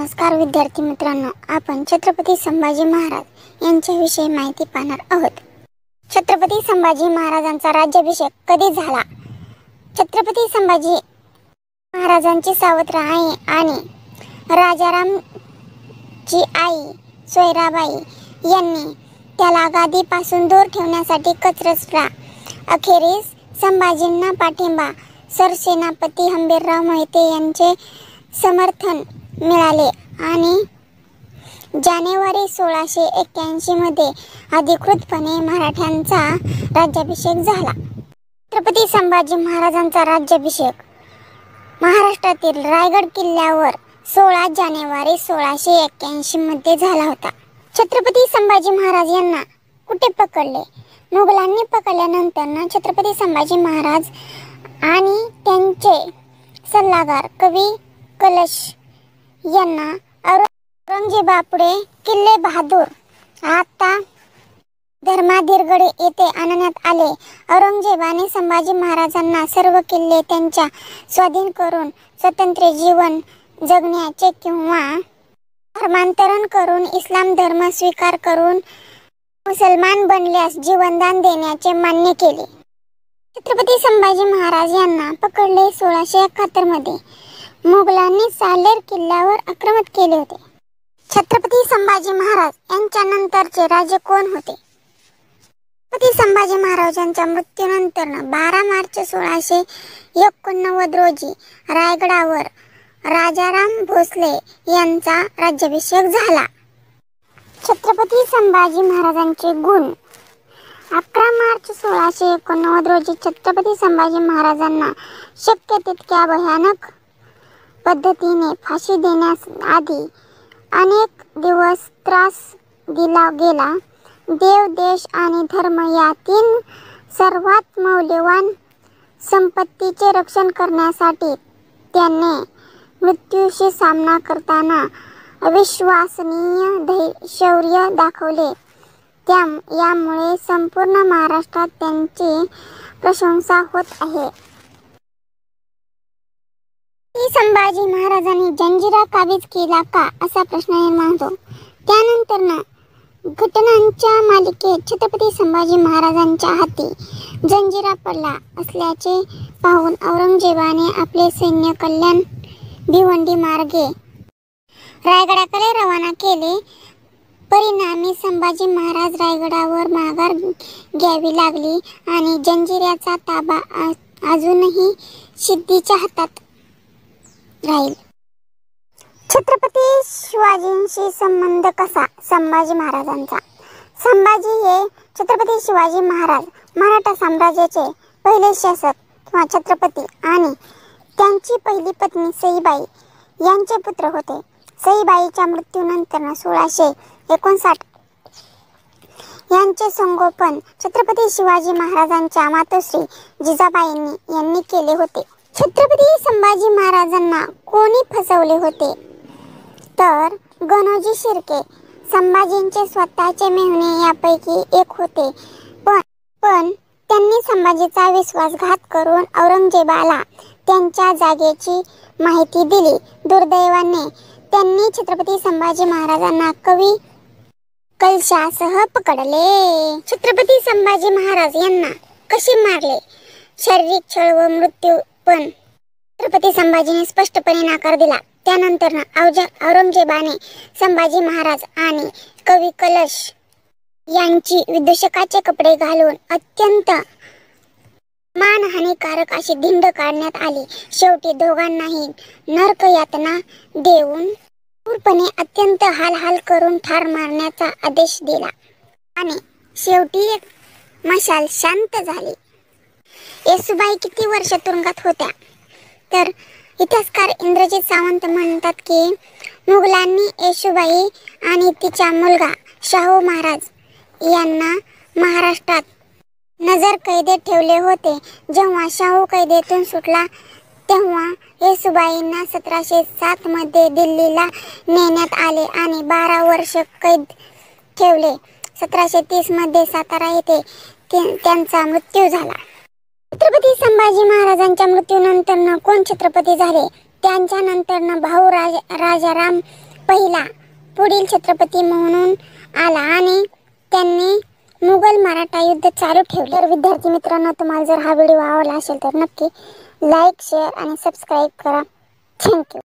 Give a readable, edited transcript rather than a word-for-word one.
नमस्कार विद्यार्थी मित्रांनो, आपण छत्रपती संभाजी महाराज यांच्याविषयी माहिती पाहणार आहोत। छत्रपती संभाजी महाराजांचा राज्याभिषेक कधी झाला? छत्रपती संभाजी महाराजांची सावत्र आई आणि राजारामची आई सोयराबाई यांनी त्याला गादीपासून दूर ठेवण्यासाठी कट रचला। अखेरीस संभाजींना पाठिंबा सरसेनापती हंबीरराव मोहिते यांचे समर्थन मिळाले आणि जानेवारी 1681 मध्ये अधिकृतपणे मराठ्यांचा राज्याभिषेक झाला। छत्रपती संभाजी महाराजांचा राज्याभिषेक महाराष्ट्रातील रायगड किल्ल्यावर 16 जानेवारी 1681 मध्ये झाला होता। छत्रपती संभाजी महाराज यांना कुठे पकडले? मुघलांनी पकडल्यानंतर छत्रपती संभाजी महाराज आणि त्यांचे सल्लागार कवी कलश यांना औरंगजेबापुढे किल्ले बहादूर आता धर्माधीरगड येथे आणण्यात आले। औरंगजेबाने संभाजी महाराजांना सर्व किल्ले त्यांच्या स्वाधीन करून स्वतंत्र जीवन जगण्याचे किंवा धर्मांतरण करून इस्लाम धर्म स्वीकार करून मुसलमान बनल्यास जीवनदान देण्याचे मान्य केले। छत्रपती संभाजी महाराज यांना पकडले 1671 मध्ये मुघलांनी सालेर किल्ल्यावर आक्रमण केले होते। छत्रपती संभाजी महाराज यांच्या नंतरचे राजे कोण होते? छत्रपती संभाजी महाराजांच्या मृत्यूनंतर 12 मार्च 1689 रोजी रायगडावर राजाराम भोसले यांचा राज्याभिषेक झाला। छत्रपती संभाजी महाराजांचे गुण 11 मार्च 1689 रोजी छत्रपती संभाजी महाराजांना शक्य तितक्या भयानक पद्धतीने फाशी देण्यास आधी अनेक दिवस त्रास दिला गेला। देव, देश आणि धर्म या 3 सर्वात मौल्यवान संपत्तीचे रक्षण करण्यासाठी त्यांनी मृत्यूशी सामना करताना अविश्वसनीय शौर्य दाखवले। यामुळे संपूर्ण महाराष्ट्रात त्यांची प्रशंसा होत आहे। संभाजी महाराजांनी जंजिरा काबीज केला का असा प्रश्न निर्माण होतो। त्यानंतर घटनांच्या मालिकेत छत्रपती संभाजी महाराजांच्या हाती जंजिरा पडला असल्याचे पाहून औरंगजेबाने आपले सैन्य कल्याण भिवंडी मार्गे रायगडाकडे रवाना केले। परिणामी संभाजी महाराज रायगडावर माघार घ्यावी लागली आणि जंजिऱ्याचा ताबा अजूनही सिद्धीच्या हातात राहील। छत्रपती शिवाजींशी संबंध कसा? संभाजी महाराजांचा संभाजी हे छत्रपती शिवाजी महाराज मराठा साम्राज्याचे पहिले शासक किंवा छत्रपती आणि त्यांची पहिली पत्नी सईबाई यांचे पुत्र होते। सईबाईच्या मृत्यूनंतर 1659 यांचे संगोपन छत्रपती शिवाजी महाराजांच्या मातोश्री जिजाबाईंनी यांनी केले होते। छत्रपती संभाजी महाराजांना कोणी फसवले होते? तर गणोजी शिर्के संभाजींचे स्वतःचे मेहुणे यापैकी एक होते, पण त्यांनी संभाजीचा विश्वासघात करून औरंगजेबाला त्यांच्या जागेची माहिती दिली। दुर्दैवाने त्यांनी छत्रपती संभाजी महाराजांना कवी कलशासह पकडले। छत्रपती संभाजी महाराज यांना कसे मारले? शारीरिक छळ व मृत्यू पण छत्रपती संभाजीने स्पष्टपणे नकार दिला। त्यानंतर औरंगजेबाने संभाजी महाराज आणि कवी कलश यांची विदूषकाचे कपडे घालून अत्यंत मानहानिकारक अशी धिंड काढण्यात आली। शेवटी दोघांनाही नरक यातना देऊन क्रूरपणे अत्यंत हाल करून ठार मारण्याचा आदेश दिला आणि शेवटी मशाल शांत झाली। येसुबाई किती वर्ष तुरुंगात होत्या? तर इतिहासकार इंद्रजित सावंत म्हणतात की मुघलांनी येसुबाई आणि तिचा मुलगा शाहू महाराज यांना महाराष्ट्रात नजर कैदेत ठेवले होते। जेव्हा शाहू कैदेतून सुटला तेव्हा येसुबाईंना 1707 मध्ये दिल्लीला नेण्यात आले आणि 12 वर्ष कैद ठेवले। 1730 मध्ये सातारा येथे त्यांचा मृत्यू झाला। छत्रपती संभाजी महाराजांच्या मृत्यूनंतर कोण छत्रपती झाले? त्यांच्या नंतर भाऊ राजाराम पहिला पुढील छत्रपती म्हणून आला आणि त्यांनी मुघल मराठा युद्ध चालू ठेवले। तर विद्यार्थी मित्रांनो, तुम्हाला जर हा व्हिडिओ आवडला असेल तर नक्की लाईक, शेअर आणि सबस्क्राईब करा। थँक्यू।